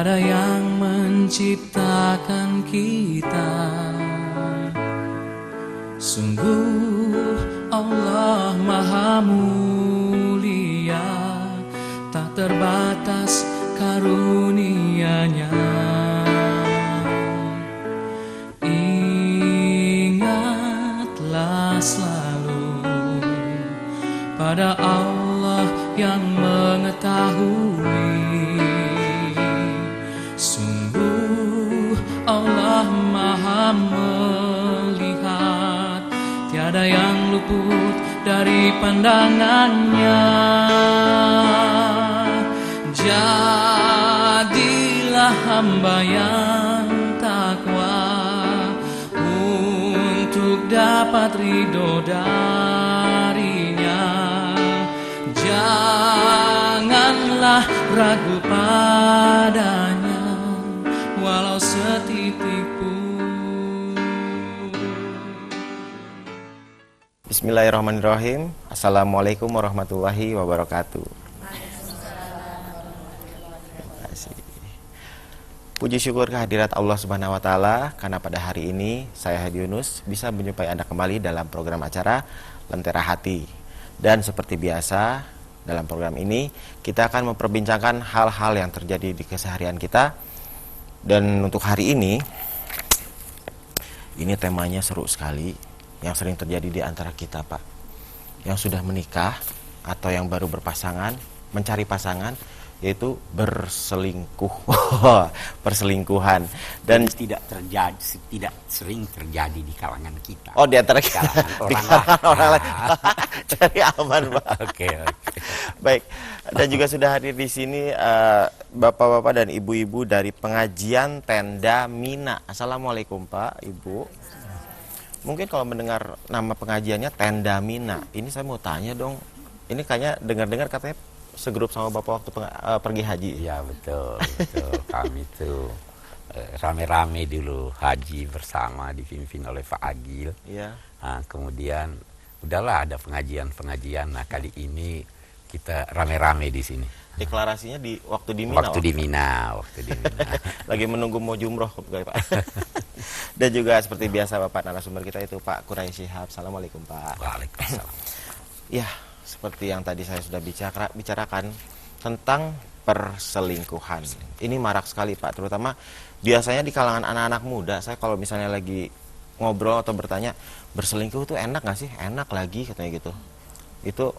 Tiada yang menciptakan kita. Sungguh Allah Maha Mulia, tak terbatas karunia-Nya. Ingatlah selalu pada Allah yang mengetahui. Sungguh Allah Maha melihat, tiada yang luput dari pandangannya. Jadilah hamba yang takwa untuk dapat ridho darinya. Janganlah ragu padanya walau setitik pun. Bismillahirrahmanirrahim. Assalamualaikum warahmatullahi wabarakatuh. Puji syukur kehadirat Allah Subhanahu wa Ta'ala, karena pada hari ini saya Hadi Yunus bisa menjumpai Anda kembali dalam program acara Lentera Hati. Dan seperti biasa, dalam program ini kita akan memperbincangkan hal-hal yang terjadi di keseharian kita. Dan untuk hari ini temanya seru sekali, yang sering terjadi di antara kita, Pak. Yang sudah menikah atau yang baru berpasangan, mencari pasangan, yaitu berselingkuh. Perselingkuhan. Dan tidak sering terjadi di kalangan kita. Oh, di antara kita, di kalangan orang lain. Cari aman, Pak. Oke. Baik. Dan juga sudah hadir di sini bapak-bapak dan ibu-ibu dari pengajian Tenda Mina. Assalamualaikum, Pak, Ibu. Mungkin kalau mendengar nama pengajiannya Tenda Mina, ini saya mau tanya dong. Ini kayaknya dengar-dengar katanya segrup sama bapak waktu pergi haji. Iya, betul. Kami itu rame-rame dulu haji bersama, dipimpin oleh Pak Agil. Iya. Nah, kemudian udahlah ada pengajian. Nah, kali ini kita rame-rame di sini. Deklarasinya waktu di Mina. Waktu di Mina. Lagi menunggu mau jumroh, Pak. Dan juga seperti biasa Bapak narasumber kita itu Pak Quraisy Shihab. Assalamualaikum, Pak. Waalaikumsalam. Ya, seperti yang tadi saya sudah bicarakan tentang perselingkuhan. Ini marak sekali, Pak, terutama biasanya di kalangan anak-anak muda. Saya kalau misalnya lagi ngobrol atau bertanya, berselingkuh itu enak nggak sih? Enak lagi katanya gitu. Itu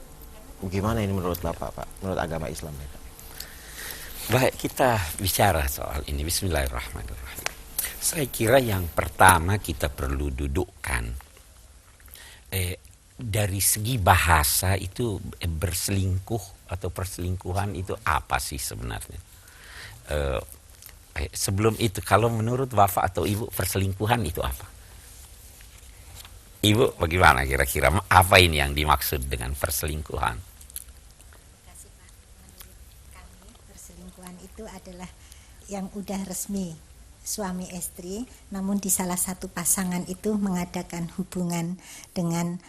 gimana ini menurut Bapak, Pak? Menurut agama Islam ya, Pak? Baik, kita bicara soal ini. Bismillahirrahmanirrahim. Saya kira yang pertama kita perlu dudukkan dari segi bahasa itu berselingkuh atau perselingkuhan itu apa sih sebenarnya? Sebelum itu, kalau menurut Bapak atau Ibu, perselingkuhan itu apa? Ibu, bagaimana kira-kira? Apa ini yang dimaksud dengan perselingkuhan? Terima kasih, Pak. Menurut kami, perselingkuhan itu adalah yang udah resmi suami istri, namun di salah satu pasangan itu mengadakan hubungan dengan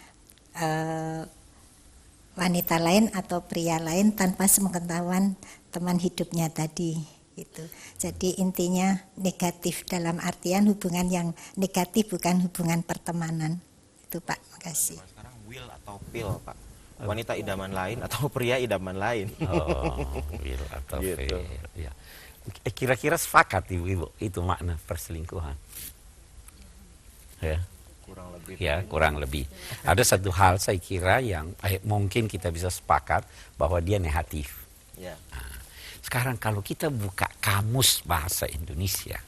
wanita lain atau pria lain tanpa sepengetahuan teman hidupnya tadi. Gitu. Jadi intinya negatif, dalam artian hubungan yang negatif, bukan hubungan pertemanan. Itu, Pak. Makasih. Sekarang will atau pill, Pak? Wanita idaman lain atau pria idaman lain? Oh, will atau gitu. pill. Ya. Kira-kira sepakat Ibu itu makna perselingkuhan? Ya. Kurang lebih. Ya, kurang lebih. Ada satu hal saya kira yang mungkin kita bisa sepakat bahwa dia negatif. Ya. Nah, sekarang kalau kita buka kamus bahasa Indonesia,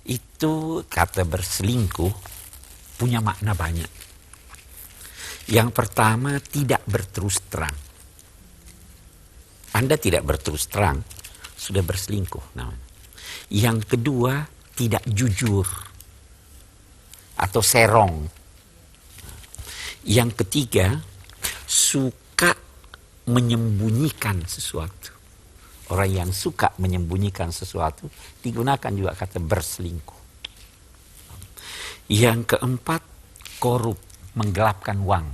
itu kata berselingkuh punya makna banyak. Yang pertama, tidak berterus terang. Anda tidak berterus terang, sudah berselingkuh namanya. Yang kedua, tidak jujur atau serong. Yang ketiga, suka menyembunyikan sesuatu. Orang yang suka menyembunyikan sesuatu digunakan juga kata berselingkuh. Yang keempat, korup, menggelapkan uang.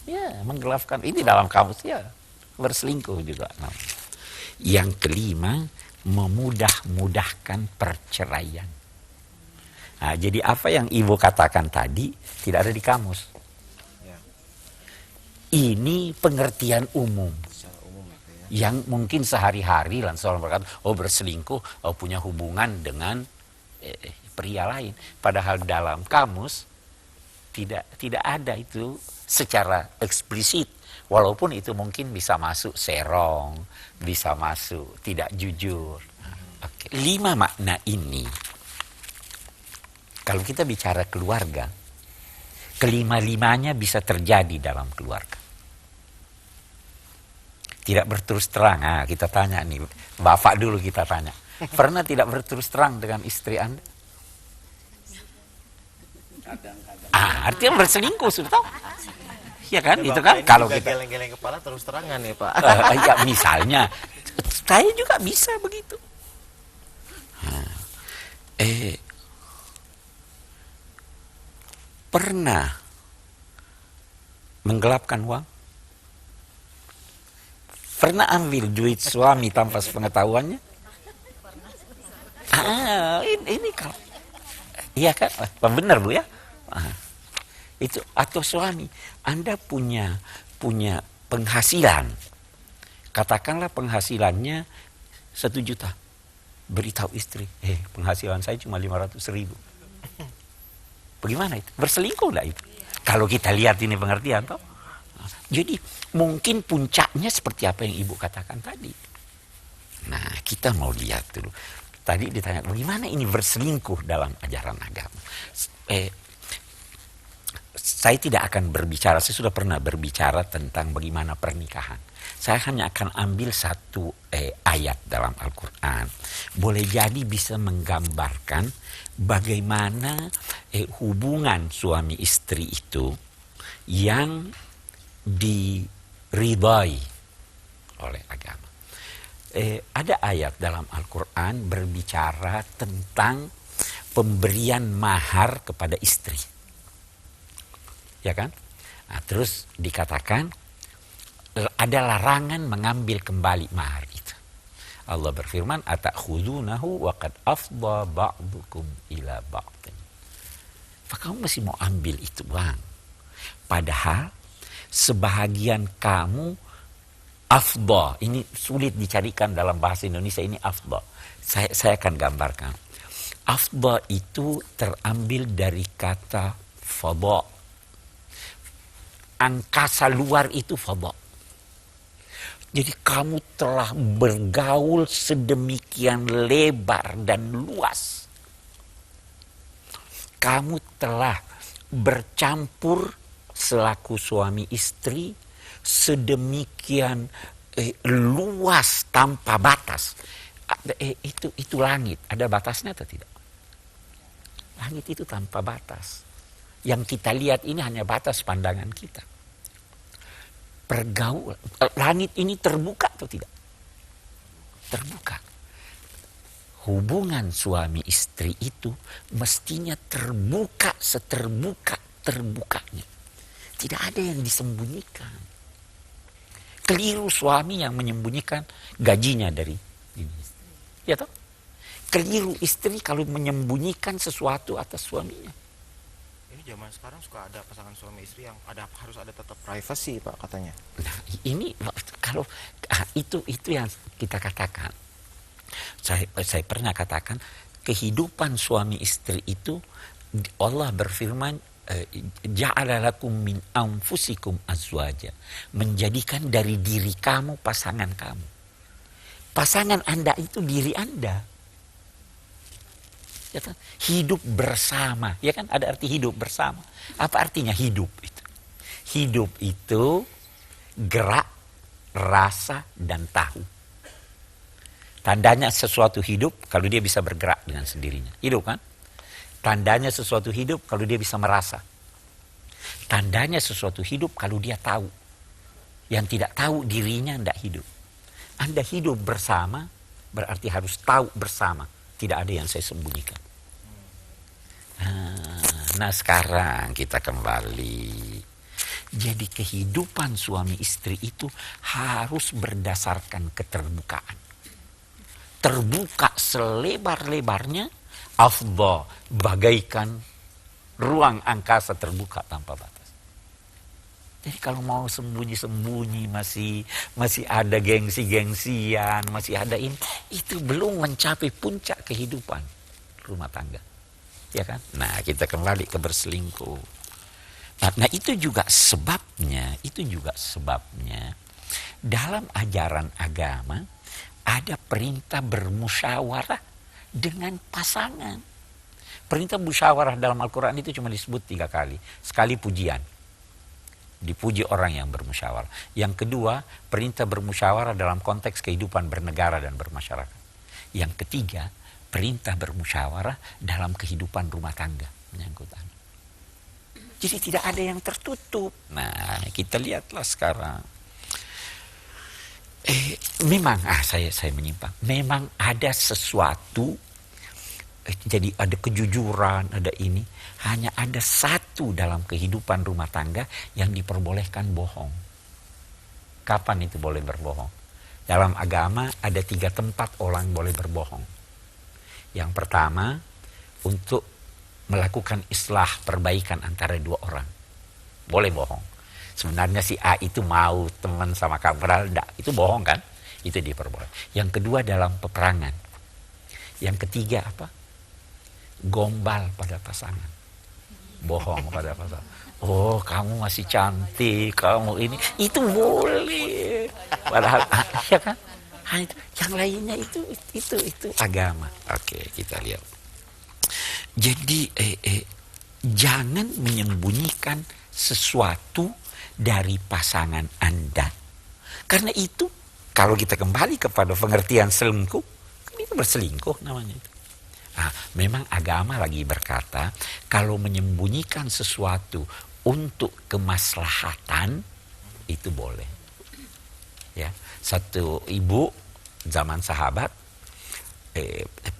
Ya, menggelapkan, ini dalam kamus ya, berselingkuh juga. Yang kelima, memudah-mudahkan perceraian. Nah, jadi apa yang Ibu katakan tadi tidak ada di kamus. Ya. Ini pengertian umum. Secara umum itu ya. Yang mungkin sehari-hari langsung orang berkata, oh berselingkuh, oh punya hubungan dengan pria lain. Padahal dalam kamus tidak ada itu secara eksplisit. Walaupun itu mungkin bisa masuk serong, bisa masuk tidak jujur. Oke. 5 makna ini, kalau kita bicara keluarga, kelima-limanya bisa terjadi dalam keluarga. Tidak berterus terang, nah, kita tanya nih, Bapak dulu kita tanya. Pernah tidak berterus terang dengan istri Anda? Artinya berselingkuh, sudah tahu. Ya kan, itu kan kalau kita geleng-geleng kepala terus terangan ya Pak. Ya misalnya, saya juga bisa begitu. Pernah menggelapkan uang? Pernah ambil duit suami tanpa sepengetahuannya? Ini kalau, iya kan, benar Bu ya. Itu atau suami, Anda punya penghasilan, katakanlah penghasilannya 1 juta, beritahu istri, penghasilan saya cuma 500.000. Bagaimana itu? Berselingkuh enggak itu? Kalau kita lihat ini pengertian toh. Jadi mungkin puncaknya seperti apa yang Ibu katakan tadi. Nah, kita mau lihat dulu. Tadi ditanya bagaimana ini berselingkuh dalam ajaran agama. Saya tidak akan berbicara, saya sudah pernah berbicara tentang bagaimana pernikahan. Saya hanya akan ambil satu ayat dalam Al-Quran. Boleh jadi bisa menggambarkan bagaimana hubungan suami istri itu yang diridhai oleh agama. Ada ayat dalam Al-Quran berbicara tentang pemberian mahar kepada istri. Ya kan? Nah, terus dikatakan ada larangan mengambil kembali mahar itu. Allah berfirman, "Atakhudunahu wa qad afdha ba'dukum ila ba'din." Kamu masih mau ambil itu bang? Padahal sebahagian kamu afdha, ini sulit dicarikan dalam bahasa Indonesia ini afdha. Saya akan gambarkan. Afdha itu terambil dari kata fadha. Angkasa luar itu fadha. Jadi kamu telah bergaul sedemikian lebar dan luas. Kamu telah bercampur selaku suami istri sedemikian luas tanpa batas. Itu langit, ada batasnya atau tidak? Langit itu tanpa batas. Yang kita lihat ini hanya batas pandangan kita. Pergaulan, langit ini terbuka atau tidak? Terbuka. Hubungan suami istri itu mestinya terbuka seterbuka-terbukanya. Tidak ada yang disembunyikan. Keliru suami yang menyembunyikan gajinya dari ini. Ya toh? Keliru istri kalau menyembunyikan sesuatu atas suaminya. Ini zaman sekarang suka ada pasangan suami istri yang harus ada tetap privacy Pak katanya. Nah, ini kalau itu yang kita katakan. Saya pernah katakan kehidupan suami istri itu Allah berfirman ja'ala lakum min anfusikum azwaja, menjadikan dari diri kamu pasangan kamu. Pasangan Anda itu diri Anda. Ya kan? Hidup bersama, ya kan ada arti hidup bersama. Apa artinya hidup itu? Hidup itu gerak, rasa, dan tahu. Tandanya sesuatu hidup kalau dia bisa bergerak dengan sendirinya. Hidup kan? Tandanya sesuatu hidup kalau dia bisa merasa. Tandanya sesuatu hidup kalau dia tahu. Yang tidak tahu dirinya tidak hidup. Anda hidup bersama berarti harus tahu bersama. Tidak ada yang saya sembunyikan. Nah sekarang kita kembali. Jadi kehidupan suami istri itu harus berdasarkan keterbukaan. terbuka selebar-lebarnya, afdha, bagaikan ruang angkasa terbuka tanpa batas. Jadi kalau mau sembunyi-sembunyi masih ada gengsi-gengsian, masih ada ini, itu belum mencapai puncak kehidupan rumah tangga. Ya kan? Nah, kita kembali ke berselingkuh. Nah, itu juga sebabnya dalam ajaran agama ada perintah bermusyawarah dengan pasangan. Perintah musyawarah dalam Al-Quran itu cuma disebut 3 kali. Sekali pujian. Dipuji orang yang bermusyawarah. Yang kedua, perintah bermusyawarah dalam konteks kehidupan bernegara dan bermasyarakat. Yang ketiga, perintah bermusyawarah dalam kehidupan rumah tangga. Menyangkut anak. Jadi tidak ada yang tertutup. Nah, kita lihatlah sekarang. Memang, saya menyimpang. Memang ada sesuatu, jadi ada kejujuran, ada ini. Hanya ada satu dalam kehidupan rumah tangga yang diperbolehkan bohong. Kapan itu boleh berbohong? Dalam agama ada 3 tempat orang boleh berbohong. Yang pertama, untuk melakukan islah, perbaikan antara 2 orang. Boleh bohong. Sebenarnya si A itu mau teman sama kamu, enggak. Itu bohong kan? Itu diperbolehkan. Yang kedua dalam peperangan. Yang ketiga apa? Gombal pada pasangan. Bohong pada pasangan. Oh, kamu masih cantik, kamu ini. Itu boleh. Padahal, ya kan? Yang lainnya itu agama. Oke, kita lihat. Jadi, jangan menyembunyikan sesuatu dari pasangan Anda. Karena itu, kalau kita kembali kepada pengertian selingkuh, itu berselingkuh namanya itu. Nah, memang agama lagi berkata, kalau menyembunyikan sesuatu untuk kemaslahatan, itu boleh. Ya, satu ibu zaman sahabat,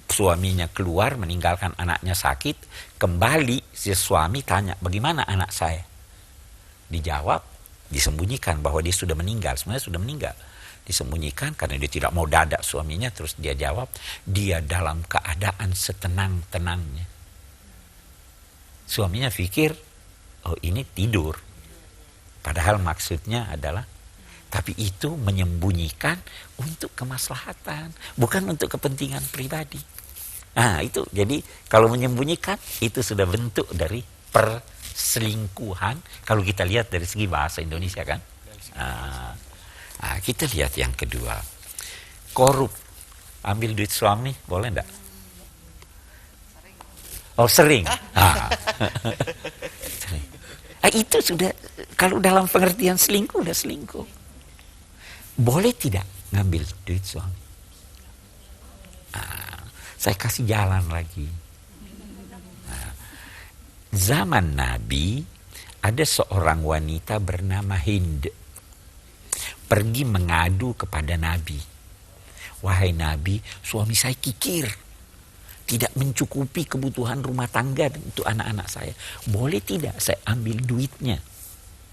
suaminya keluar meninggalkan anaknya sakit, kembali si suami tanya, bagaimana anak saya? Dijawab, disembunyikan bahwa dia sudah meninggal, sebenarnya sudah meninggal. Disembunyikan karena dia tidak mau dadak suaminya, terus dia jawab, dia dalam keadaan setenang-tenangnya. Suaminya pikir, oh ini tidur. Padahal maksudnya adalah, tapi itu menyembunyikan untuk kemaslahatan, bukan untuk kepentingan pribadi. Nah itu, jadi kalau menyembunyikan, itu sudah bentuk dari perselingkuhan, kalau kita lihat dari segi bahasa Indonesia kan. Nah, kita lihat yang kedua. Korup. Ambil duit suami, boleh enggak? Oh, sering. Sering. Itu sudah, kalau dalam pengertian selingkuh, udah selingkuh. Boleh tidak ngambil duit suami? Saya kasih jalan lagi. Zaman Nabi, ada seorang wanita bernama Hind. Pergi mengadu kepada Nabi. Wahai Nabi, suami saya kikir. Tidak mencukupi kebutuhan rumah tangga untuk anak-anak saya. Boleh tidak saya ambil duitnya?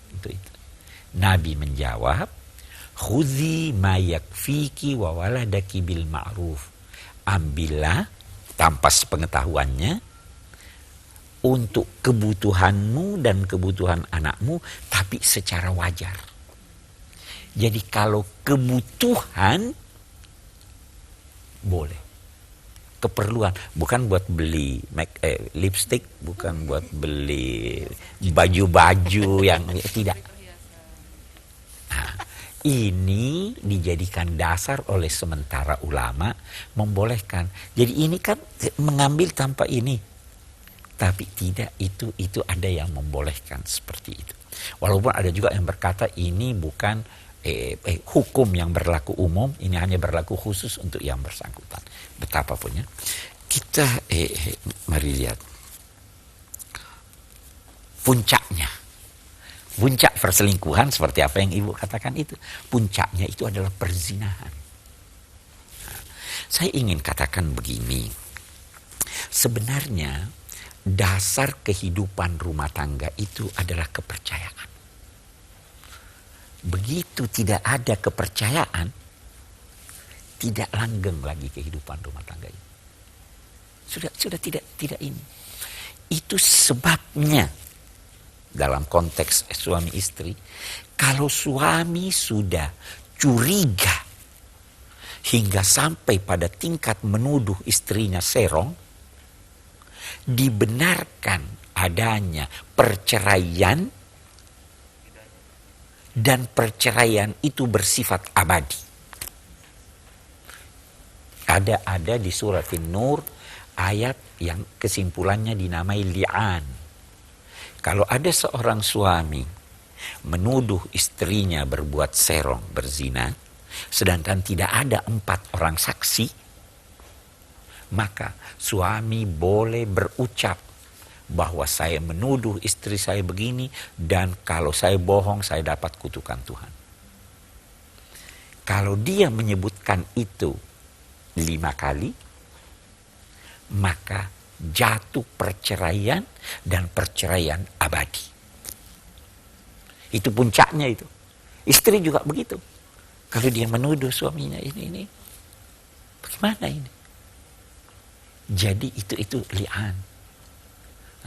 Itu. Nabi menjawab, khudzi ma yakfiki wa waladaki bil ma'ruf. Ambillah tanpa sepengetahuannya untuk kebutuhanmu dan kebutuhan anakmu, tapi secara wajar. Jadi kalau kebutuhan boleh, keperluan, bukan buat beli lipstick, bukan buat beli baju-baju yang tidak. Nah, ini dijadikan dasar oleh sementara ulama membolehkan. Jadi ini kan mengambil tanpa ini, tapi tidak, itu ada yang membolehkan seperti itu. Walaupun ada juga yang berkata ini bukan hukum yang berlaku umum, ini hanya berlaku khusus untuk yang bersangkutan. Betapapun ya. Kita mari lihat puncaknya. Puncak perselingkuhan seperti apa yang Ibu katakan itu. Puncaknya itu adalah perzinahan. Nah, saya ingin katakan begini. Sebenarnya dasar kehidupan rumah tangga itu adalah kepercayaan. Begitu tidak ada kepercayaan, tidak langgeng lagi kehidupan rumah tangga ini. Sudah tidak ini. Itu sebabnya dalam konteks suami istri, kalau suami sudah curiga hingga sampai pada tingkat menuduh istrinya serong, dibenarkan adanya perceraian, dan perceraian itu bersifat abadi. Ada di surat An-Nur ayat yang kesimpulannya dinamai li'an. Kalau ada seorang suami menuduh istrinya berbuat serong, berzina, sedangkan tidak ada 4 orang saksi, maka suami boleh berucap bahwa saya menuduh istri saya begini, dan kalau saya bohong saya dapat kutukan Tuhan. Kalau dia menyebutkan itu 5 kali, maka jatuh perceraian, dan perceraian abadi. Itu puncaknya itu. Istri juga begitu. Kalau dia menuduh suaminya ini, bagaimana ini? Jadi itu li'an.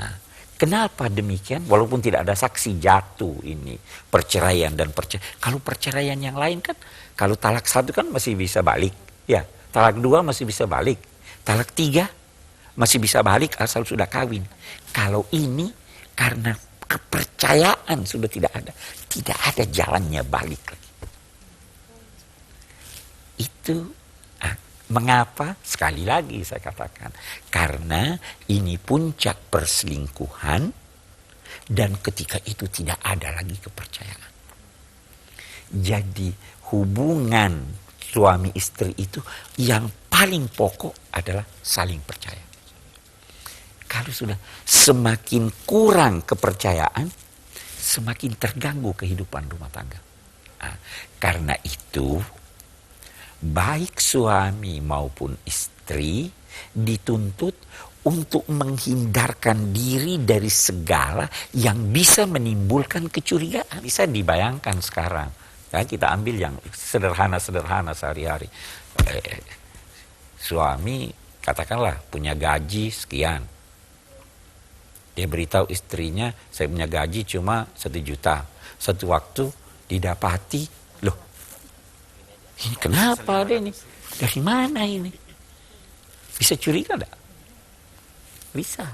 Nah, kenapa demikian? Walaupun tidak ada saksi, jatuh ini perceraian dan perceraian. Kalau perceraian yang lain kan, kalau talak 1 kan masih bisa balik, ya. Talak 2 masih bisa balik. Talak 3 masih bisa balik asal sudah kawin. Kalau ini karena kepercayaan sudah tidak ada jalannya balik lagi. Itu mengapa? Sekali lagi saya katakan, karena ini puncak perselingkuhan, dan ketika itu tidak ada lagi kepercayaan. Jadi hubungan suami istri itu yang paling pokok adalah saling percaya. Kalau sudah semakin kurang kepercayaan, semakin terganggu kehidupan rumah tangga. Nah, karena itu, baik suami maupun istri dituntut untuk menghindarkan diri dari segala yang bisa menimbulkan kecurigaan. Bisa dibayangkan sekarang, ya, kita ambil yang sederhana-sederhana sehari-hari. Suami katakanlah punya gaji sekian. Dia beritahu istrinya, saya punya gaji cuma 1 juta. Satu waktu didapati, loh, ini kenapa ada ini? Dari mana ini? Bisa curiga enggak? Bisa.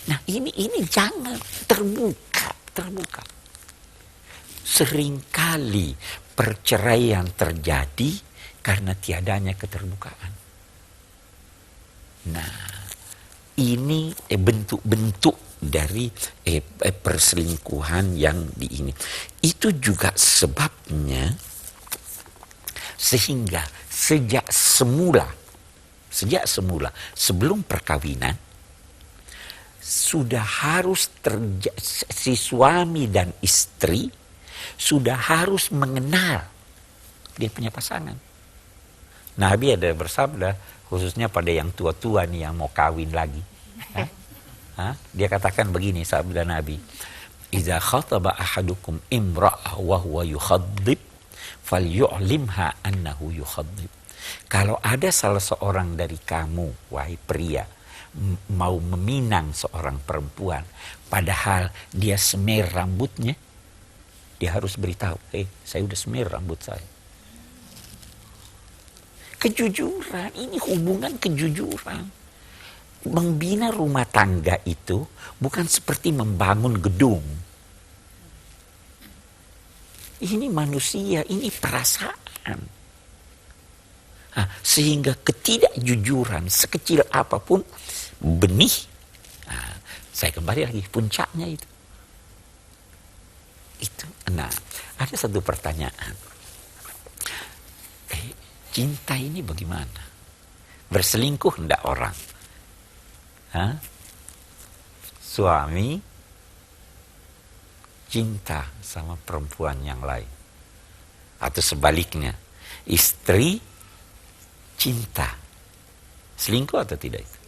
Nah ini jangan terbuka. Seringkali perceraian terjadi karena tiadanya keterbukaan. Nah, ini bentuk-bentuk dari perselingkuhan yang di ini. Itu juga sebabnya sehingga sejak semula sebelum perkawinan sudah harus si suami dan istri sudah harus mengenal dia punya pasangan. Nabi ada bersabda, khususnya pada yang tua-tua nih yang mau kawin lagi. Dia katakan begini, sabda Nabi, "Idza khataba ahadukum imra'ah wa huwa yukhadhib, falyu'limha annahu yukhadhib." Kalau ada salah seorang dari kamu, wahai pria, mau meminang seorang perempuan, padahal dia semir rambutnya, dia harus beritahu, saya udah semir rambut saya. Kejujuran, ini hubungan kejujuran. Membina rumah tangga itu bukan seperti membangun gedung. Ini manusia, ini perasaan. Sehingga ketidakjujuran sekecil apapun benih. Saya kembali lagi, puncaknya itu. Nah, ada satu pertanyaan. Cinta ini bagaimana? Berselingkuh enggak orang? Suami cinta sama perempuan yang lain. Atau sebaliknya, istri cinta. Selingkuh atau tidak itu?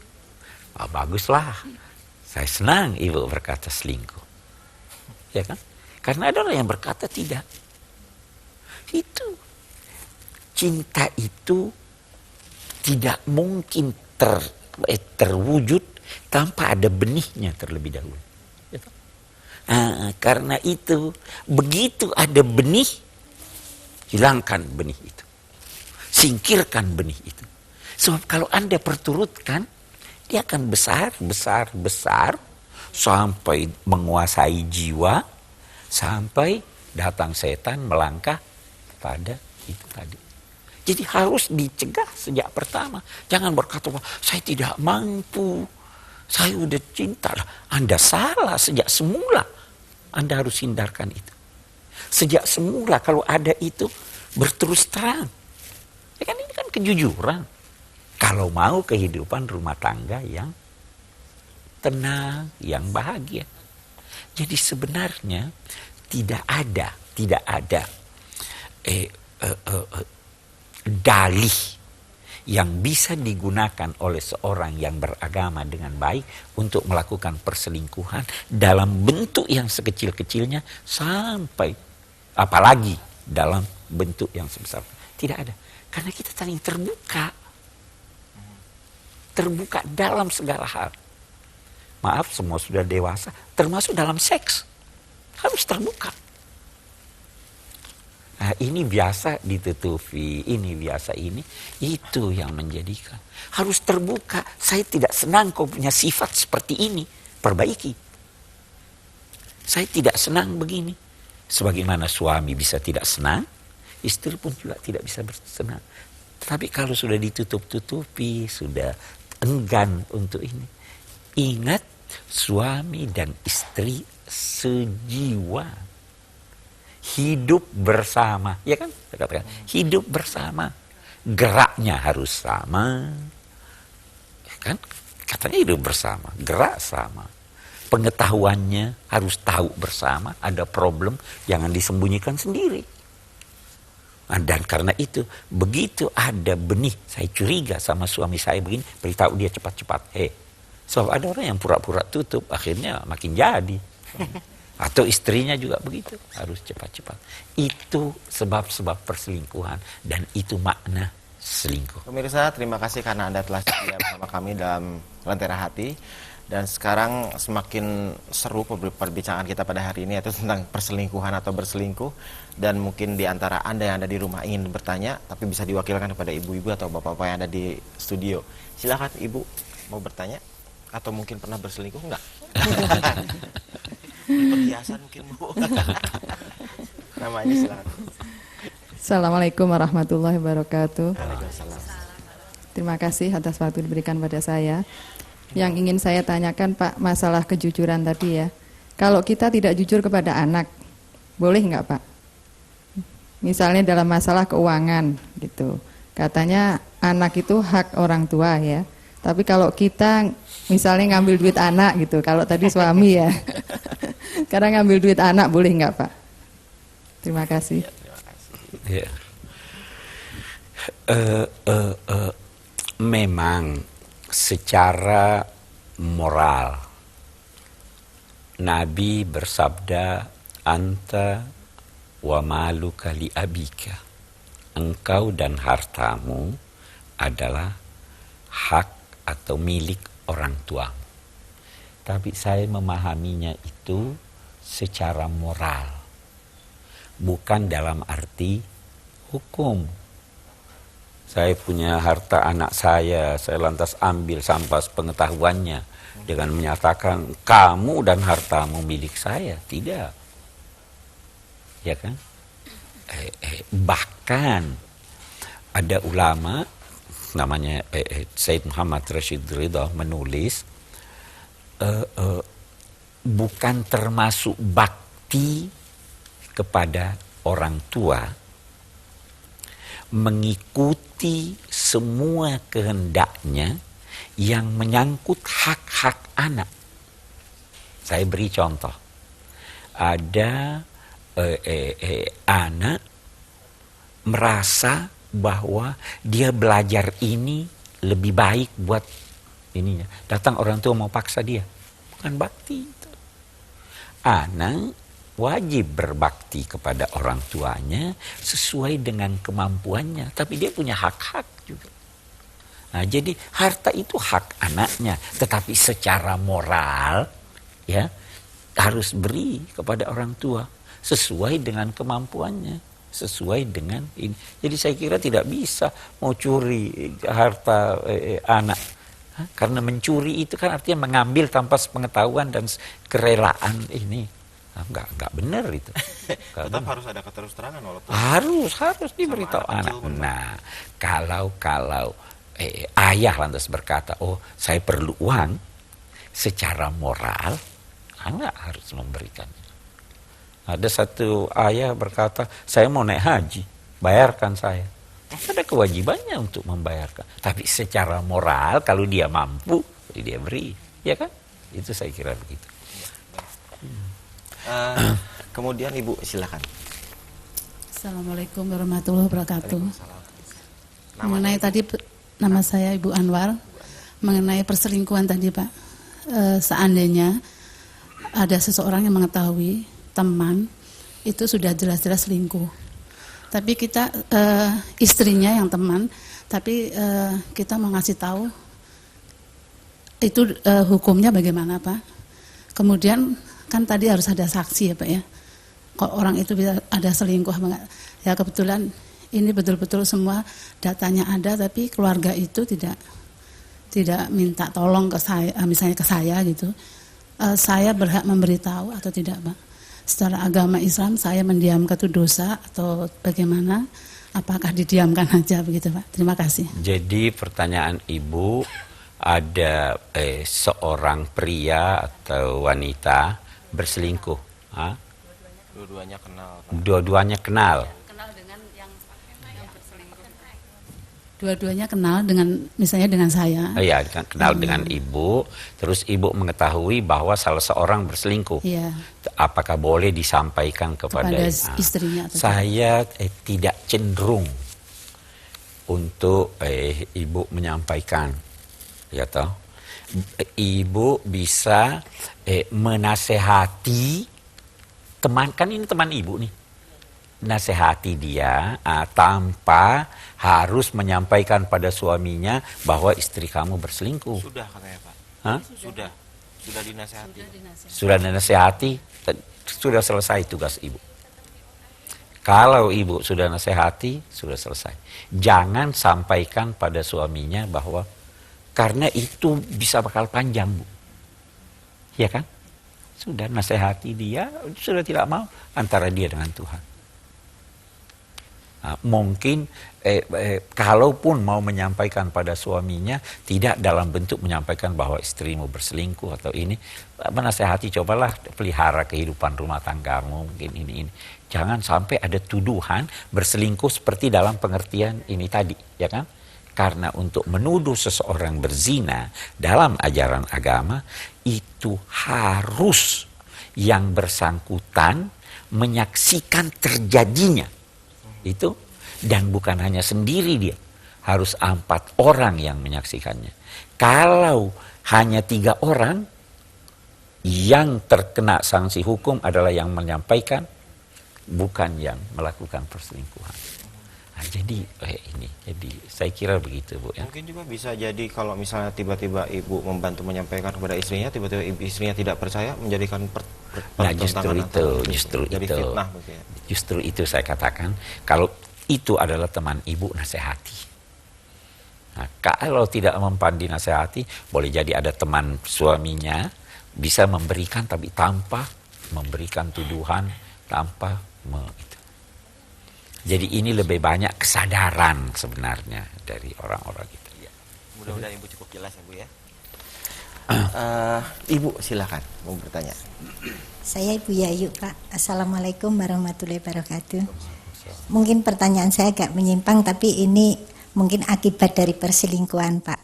Baguslah. Saya senang ibu berkata selingkuh. Ya kan? Karena ada orang yang berkata tidak. Itu cinta itu tidak mungkin terwujud tanpa ada benihnya terlebih dahulu. Karena itu, begitu ada benih, hilangkan benih itu. Singkirkan benih itu. Sebab kalau Anda perturutkan, dia akan besar, besar, besar, sampai menguasai jiwa, sampai datang setan melangkah pada itu tadi. Jadi harus dicegah sejak pertama. Jangan berkata, saya tidak mampu, saya udah cinta. Anda salah sejak semula. Anda harus hindarkan itu. Sejak semula kalau ada itu, berterus terang. Ya kan ini kan kejujuran. Kalau mau kehidupan rumah tangga yang tenang, yang bahagia. Jadi sebenarnya tidak ada dalih yang bisa digunakan oleh seorang yang beragama dengan baik untuk melakukan perselingkuhan dalam bentuk yang sekecil-kecilnya sampai apalagi dalam bentuk yang sebesar. Tidak ada. Karena kita saling terbuka. Terbuka dalam segala hal. Maaf, semua sudah dewasa, termasuk dalam seks. Harus terbuka. Nah, ini biasa ditutupi, ini biasa ini. Itu yang menjadikan. Harus terbuka. Saya tidak senang kau punya sifat seperti ini. Perbaiki. Saya tidak senang begini. Sebagaimana suami bisa tidak senang, istri pun juga tidak bisa bersenang. Tapi kalau sudah ditutup-tutupi, sudah enggan untuk ini. Ingat, suami dan istri sejiwa. Hidup bersama. Ya kan? Saya katakan, hidup bersama. Geraknya harus sama. Kan? Katanya hidup bersama. Gerak sama. Pengetahuannya harus tahu bersama. Ada problem, jangan disembunyikan sendiri. Dan karena itu, begitu ada benih, saya curiga sama suami saya begini, beritahu dia cepat-cepat. Sebab ada orang yang pura-pura tutup, akhirnya makin jadi. Atau istrinya juga begitu, harus cepat-cepat. Itu sebab-sebab perselingkuhan, dan itu makna selingkuh. Pemirsa, terima kasih karena Anda telah setia bersama kami dalam Lentera Hati. Dan sekarang semakin seru perbincangan kita pada hari ini, yaitu tentang perselingkuhan atau berselingkuh. Dan mungkin di antara Anda yang ada di rumah ingin bertanya, tapi bisa diwakilkan kepada ibu-ibu atau bapak-bapak yang ada di studio. Silakan Ibu, mau bertanya? Atau mungkin pernah berselingkuh? Enggak? Perhiasan mungkin Bu. Namanya silakan. Assalamualaikum warahmatullahi wabarakatuh. Waalaikumsalam. Terima kasih atas waktu diberikan pada saya. Yang ingin saya tanyakan Pak, masalah kejujuran tadi ya. Kalau kita tidak jujur kepada anak, boleh nggak Pak? Misalnya dalam masalah keuangan gitu. Katanya anak itu hak orang tua ya. Tapi kalau kita misalnya ngambil duit anak gitu, kalau tadi suami ya. Karena ngambil duit anak boleh nggak Pak? Terima kasih. Ya. Memang secara moral Nabi bersabda, anta wa maluka li abika, engkau dan hartamu adalah hak atau milik orang tuamu. Tapi saya memahaminya itu secara moral, bukan dalam arti hukum. Saya punya harta anak saya lantas ambil tanpa pengetahuannya dengan menyatakan kamu dan hartamu milik saya. Tidak. Ya kan? Bahkan ada ulama namanya Said Muhammad Rashid Ridha menulis bukan termasuk bakti kepada orang tua mengikuti semua kehendaknya yang menyangkut hak-hak anak. Saya beri contoh. Ada anak merasa bahwa dia belajar ini lebih baik buat ininya. Datang orang tua mau paksa dia. Bukan bakti itu. Anak wajib berbakti kepada orang tuanya sesuai dengan kemampuannya, tapi dia punya hak-hak juga. Nah, jadi harta itu hak anaknya, tetapi secara moral ya harus beri kepada orang tua sesuai dengan kemampuannya, sesuai dengan ini. Jadi saya kira tidak bisa mau curi harta anak. Karena mencuri itu kan artinya mengambil tanpa pengetahuan dan kerelaan ini. Nah, enggak benar itu. Tetap harus ada keterus-terangan walaupun Harus diberitahu anak. Nah, kalau ayah lantas berkata, "Oh, saya perlu uang," secara moral anak harus memberikan. Ada satu ayah berkata, "Saya mau naik haji, bayarkan saya." Ada kewajibannya untuk membayarkan. Tapi secara moral kalau dia mampu, dia beri. Ya kan? Itu saya kira begitu. Kemudian Ibu silakan. Assalamualaikum warahmatullahi wabarakatuh. Namanya Mengenai Ibu? tadi nama saya Ibu Anwar. Mengenai perselingkuhan tadi Pak. Seandainya ada seseorang yang mengetahui teman itu sudah jelas-jelas selingkuh. Tapi kita istrinya yang teman, tapi kita mau ngasih tahu itu hukumnya bagaimana Pak. Kemudian kan tadi harus ada saksi ya Pak ya. Kok orang itu bisa ada selingkuh? Ya kebetulan ini betul-betul semua datanya ada, tapi keluarga itu tidak minta tolong ke saya, misalnya ke saya gitu. Saya berhak memberitahu atau tidak Pak? Secara agama Islam saya mendiamkan itu dosa atau bagaimana? Apakah didiamkan aja begitu Pak? Terima kasih. Jadi pertanyaan Ibu, ada seorang pria atau wanita berselingkuh. Hah? Dua-duanya kenal. Dua-duanya kenal. Dua-duanya kenal dengan misalnya dengan saya. Iya, kenal dengan Ibu, terus Ibu mengetahui bahwa salah seorang berselingkuh. Iya. Apakah boleh disampaikan kepada istrinya atau saya tidak cenderung untuk Ibu menyampaikan, ya toh. Ibu bisa menasehati teman, kan ini teman Ibu nih. Nasihati dia tanpa harus menyampaikan pada suaminya bahwa istri kamu berselingkuh. Sudah katanya Pak. Hah? Sudah dinasihati. Sudah dinasihati, sudah selesai tugas Ibu. Kalau Ibu sudah nasihati, sudah selesai. Jangan sampaikan pada suaminya bahwa karena itu bisa bakal panjang, Bu. Ya kan? Sudah nasihati dia, sudah tidak mau antara dia dengan Tuhan. Nah, mungkin kalaupun mau menyampaikan pada suaminya, tidak dalam bentuk menyampaikan bahwa istrimu berselingkuh atau ini, menasehati, cobalah pelihara kehidupan rumah tanggamu, mungkin ini. Jangan sampai ada tuduhan berselingkuh seperti dalam pengertian ini tadi, ya kan? Karena untuk menuduh seseorang berzina dalam ajaran agama, itu harus yang bersangkutan menyaksikan terjadinya. Itu, dan bukan hanya sendiri dia, harus 4 orang yang menyaksikannya. Kalau hanya 3 orang, yang terkena sanksi hukum adalah yang menyampaikan, bukan yang melakukan perselingkuhan. Nah, jadi jadi saya kira begitu, Bu ya. Mungkin juga bisa jadi kalau misalnya tiba-tiba Ibu membantu menyampaikan kepada istrinya, tiba-tiba istrinya tidak percaya, menjadikan Nah, justru itu saya katakan, kalau itu adalah teman Ibu, nasihati. Nah, kalau tidak mempan dinasihati, boleh jadi ada teman suaminya bisa memberikan tapi tanpa memberikan tuduhan, tanpa itu. Jadi ini lebih banyak kesadaran sebenarnya dari orang-orang itu. Ya. Mudah-mudahan Ibu cukup jelas ya Bu ya. Ibu silakan mau bertanya. Saya Ibu Yayu Pak. Assalamualaikum warahmatullahi wabarakatuh. Mungkin pertanyaan saya agak menyimpang, tapi ini mungkin akibat dari perselingkuhan Pak.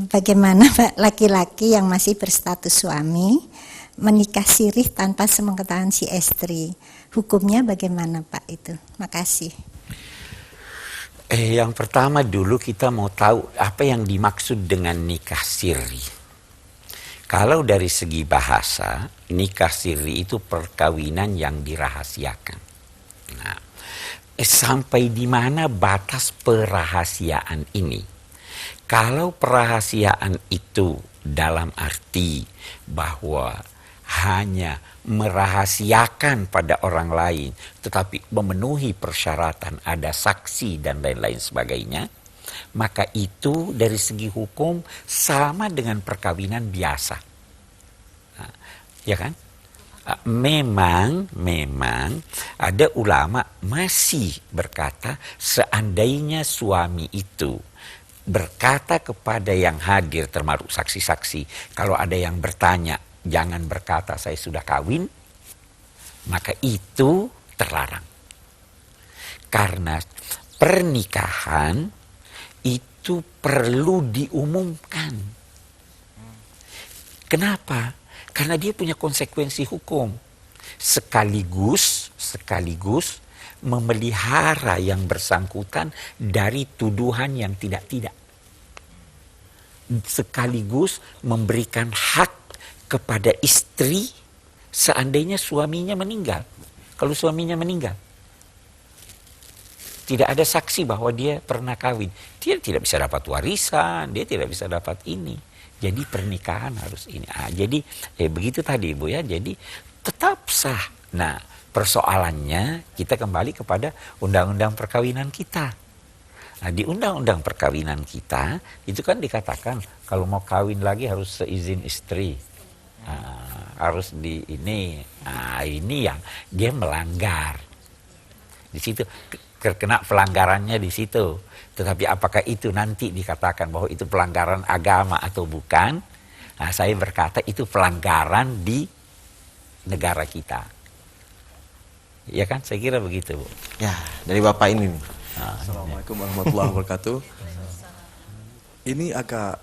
Bagaimana Pak laki-laki yang masih berstatus suami menikah sirih tanpa sepengetahuan si istri? Hukumnya bagaimana Pak itu? Makasih. Yang pertama dulu kita mau tahu apa yang dimaksud dengan nikah siri. Kalau dari segi bahasa, nikah siri itu perkawinan yang dirahasiakan. Nah, sampai di mana batas perahasiaan ini? Kalau perahasiaan itu dalam arti bahwa hanya merahasiakan pada orang lain, tetapi memenuhi persyaratan ada saksi dan lain-lain sebagainya, maka itu dari segi hukum sama dengan perkawinan biasa. Nah, ya kan? Memang ada ulama masih berkata seandainya suami itu berkata kepada yang hadir termasuk saksi-saksi, kalau ada yang bertanya jangan berkata saya sudah kawin, maka itu terlarang. Karena pernikahan itu perlu diumumkan. Kenapa? Karena dia punya konsekuensi hukum. Sekaligus memelihara yang bersangkutan dari tuduhan yang tidak-tidak. Sekaligus memberikan hak kepada istri seandainya suaminya meninggal. Kalau suaminya meninggal, tidak ada saksi bahwa dia pernah kawin, dia tidak bisa dapat warisan, dia tidak bisa dapat ini. Jadi pernikahan harus ini. Jadi begitu tadi Ibu ya. Jadi tetap sah. Nah, persoalannya kita kembali kepada undang-undang perkawinan kita. Nah, di undang-undang perkawinan kita itu kan dikatakan kalau mau kawin lagi harus seizin istri. Harus di ini. Ini yang dia melanggar. Di situ terkena pelanggarannya di situ. Tetapi apakah itu nanti dikatakan bahwa itu pelanggaran agama atau bukan? Nah, saya berkata itu pelanggaran di negara kita. Ya kan? Saya kira begitu, Bu. Ya, dari Bapak ini nih. Assalamualaikum warahmatullahi wabarakatuh. Ini agak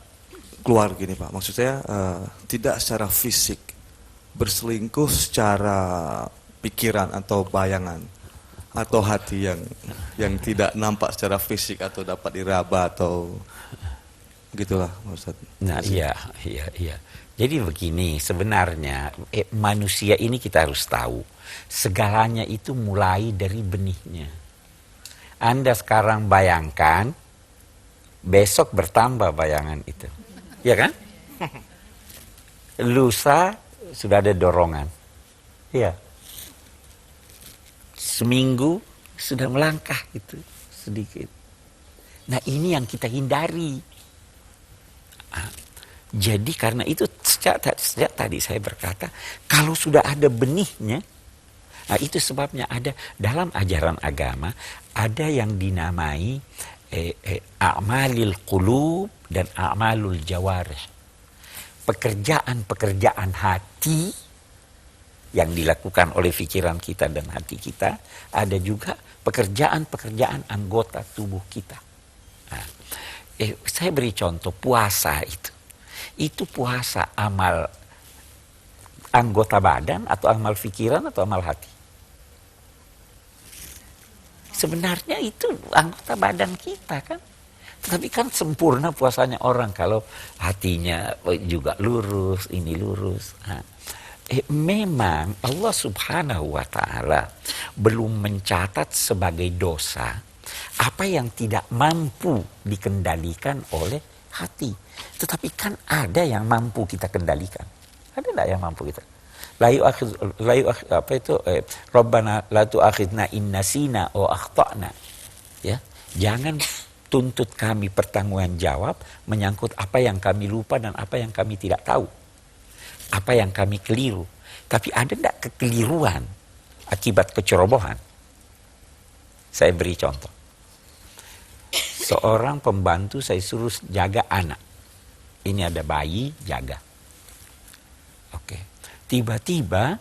keluar gini Pak. Maksud saya tidak secara fisik, berselingkuh secara pikiran atau bayangan. Atau hati yang tidak nampak secara fisik atau dapat diraba atau gitulah Ustaz. Nah, iya. Jadi begini, sebenarnya manusia ini kita harus tahu, segalanya itu mulai dari benihnya. Anda sekarang bayangkan, besok bertambah bayangan itu. Ya kan? Lusa sudah ada dorongan. Iya. Seminggu sudah melangkah gitu sedikit. Nah, ini yang kita hindari. Jadi karena itu sejak tadi saya berkata kalau sudah ada benihnya, nah itu sebabnya ada dalam ajaran agama ada yang dinamai a'malil qulub dan a'malul jawarih. Pekerjaan-pekerjaan hati yang dilakukan oleh pikiran kita dan hati kita, ada juga pekerjaan-pekerjaan anggota tubuh kita. Nah, saya beri contoh puasa itu. Itu puasa amal anggota badan atau amal pikiran atau amal hati? Sebenarnya itu anggota badan kita kan. Tetapi kan sempurna puasanya orang kalau hatinya juga lurus, ini lurus. Nah, memang Allah Subhanahu wa Ta'ala belum mencatat sebagai dosa apa yang tidak mampu dikendalikan oleh hati. Tetapi kan ada yang mampu kita kendalikan. Ada enggak yang mampu kita? Rabbana la tu'akhidna in nasina wa akhtana. Ya, jangan tuntut kami pertanggungan jawab menyangkut apa yang kami lupa dan apa yang kami tidak tahu. Apa yang kami keliru. Tapi ada enggak kekeliruan akibat kecerobohan? Saya beri contoh. Seorang pembantu saya suruh jaga anak. Ini ada bayi, jaga. Oke. Tiba-tiba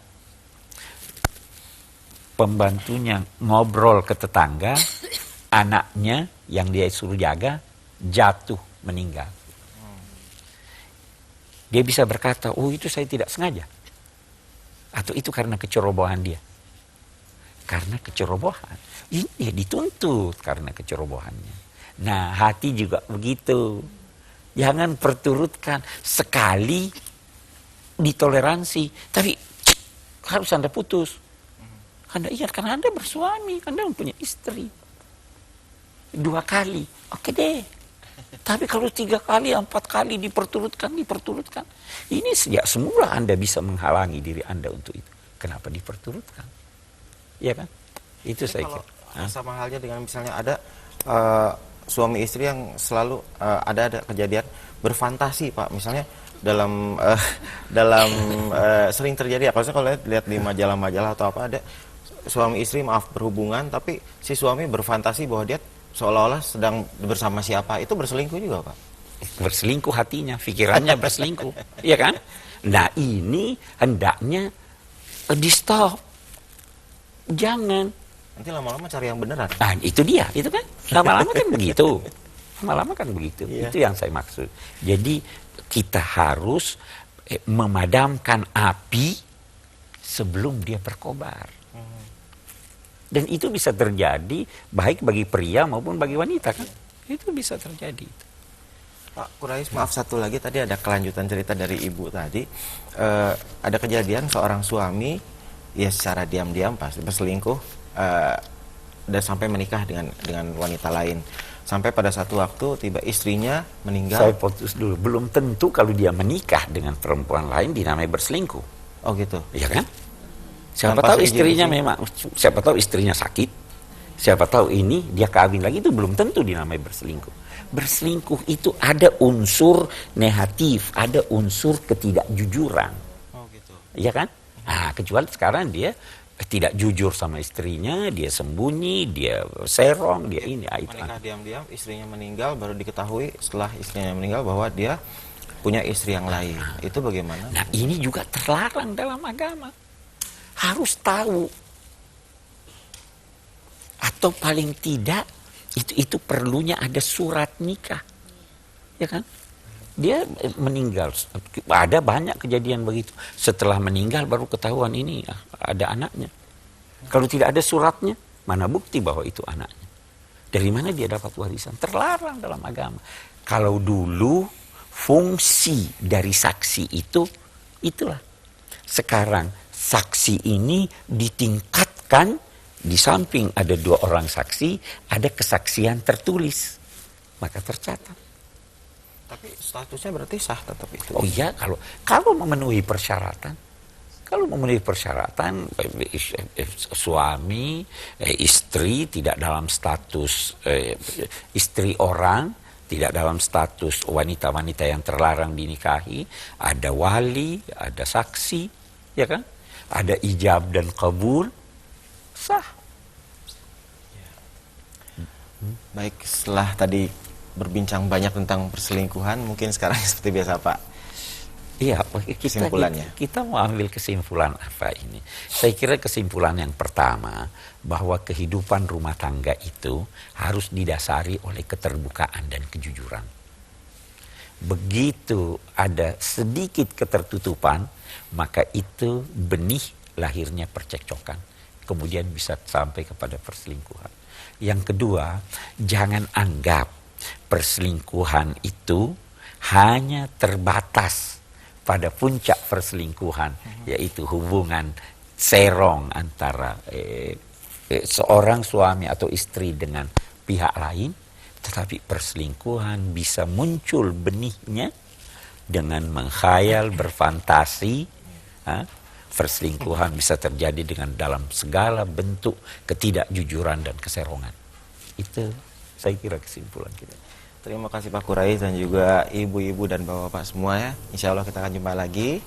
pembantunya ngobrol ke tetangga, anaknya yang dia suruh jaga jatuh meninggal. Dia bisa berkata, oh itu saya tidak sengaja. Atau itu karena kecerobohan dia. Karena kecerobohan. Ini dia dituntut karena kecerobohannya. Nah, hati juga begitu. Jangan perturutkan sekali ditoleransi, tapi harus Anda putus. Anda ingat, karena Anda bersuami, Anda mempunyai istri. 2 kali, oke deh. Tapi kalau 3 kali, 4 kali diperturutkan. Ini sejak semula Anda bisa menghalangi diri Anda untuk itu. Kenapa diperturutkan? Iya kan? Itu saya kira. Sama halnya dengan misalnya ada suami istri yang selalu ada kejadian berfantasi, Pak. Misalnya dalam sering terjadi, apalagi kalau lihat di majalah-majalah atau apa, ada suami istri berhubungan, tapi si suami berfantasi bahwa dia seolah-olah sedang bersama siapa. Itu berselingkuh juga, Pak? Berselingkuh hatinya, pikirannya berselingkuh, iya kan? Nah, ini hendaknya di stop, jangan. Nanti lama-lama cari yang beneran. Nah, itu dia, itu kan lama-lama kan begitu, Iya. Itu yang saya maksud. Jadi kita harus memadamkan api sebelum dia berkobar. Dan itu bisa terjadi baik bagi pria maupun bagi wanita kan? Itu bisa terjadi. Pak Quraish, maaf satu lagi, tadi ada kelanjutan cerita dari ibu tadi. Ada kejadian seorang suami, ya secara diam-diam pasti berselingkuh, dan sampai menikah dengan wanita lain. Sampai pada satu waktu tiba istrinya meninggal. Saya putus dulu. Belum tentu kalau dia menikah dengan perempuan lain dinamai berselingkuh. Oh gitu. Iya kan? Siapa Tanpa tahu seizin istrinya istri. memang, siapa tahu istrinya sakit, siapa tahu ini dia kawin lagi, itu belum tentu dinamai berselingkuh. Berselingkuh itu ada unsur negatif, ada unsur ketidakjujuran. Oh gitu. Iya kan? Nah, kecuali sekarang dia tidak jujur sama istrinya, dia sembunyi, dia serong, dia ini. Itu. Menikah diam-diam, istrinya meninggal, baru diketahui setelah istrinya meninggal bahwa dia punya istri yang lain. Itu bagaimana? Nah, ini juga terlarang dalam agama. Harus tahu. Atau paling tidak itu perlunya ada surat nikah. Ya kan? Dia meninggal. Ada banyak kejadian begitu. Setelah meninggal baru ketahuan ini ada anaknya. Kalau tidak ada suratnya, mana bukti bahwa itu anaknya? Dari mana dia dapat warisan? Terlarang dalam agama. Kalau dulu fungsi dari saksi itulah. Sekarang saksi ini ditingkatkan, di samping ada 2 orang saksi, ada kesaksian tertulis, maka tercatat. Tapi statusnya berarti sah tetap itu. Oh iya, kalau memenuhi persyaratan, suami, istri tidak dalam status istri orang, tidak dalam status wanita-wanita yang terlarang dinikahi, ada wali, ada saksi, ya kan? Ada ijab dan kabul, sah. Baik, setelah tadi berbincang banyak tentang perselingkuhan, mungkin sekarang seperti biasa, Pak. Iya, Kesimpulannya. kita mau ambil kesimpulan apa ini? Saya kira kesimpulan yang pertama, bahwa kehidupan rumah tangga itu harus didasari oleh keterbukaan dan kejujuran. Begitu ada sedikit ketertutupan, maka itu benih lahirnya percekcokan. Kemudian bisa sampai kepada perselingkuhan. Yang kedua, jangan anggap perselingkuhan itu hanya terbatas pada puncak perselingkuhan, yaitu hubungan serong antara seorang suami atau istri dengan pihak lain, tetapi perselingkuhan bisa muncul benihnya dengan menghayal, berfantasi. Perselingkuhan bisa terjadi dengan dalam segala bentuk ketidakjujuran dan keserongan. Itu saya kira kesimpulan kita. Terima kasih Pak Quraish dan juga ibu-ibu dan bapak-bapak semua ya. Insya Allah kita akan jumpa lagi.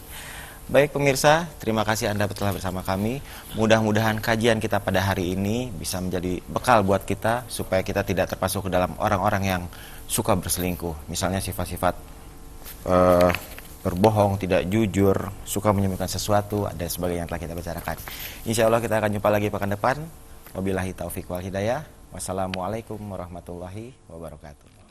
Baik pemirsa, terima kasih Anda telah bersama kami. Mudah-mudahan kajian kita pada hari ini bisa menjadi bekal buat kita supaya kita tidak terpasuk ke dalam orang-orang yang suka berselingkuh. Misalnya sifat-sifat berbohong, tidak jujur, suka menyembunyikan sesuatu, ada sebagainya yang telah kita bicarakan. Insya Allah kita akan jumpa lagi pekan depan. Wabillahi taufiq wal hidayah. Wassalamualaikum warahmatullahi wabarakatuh.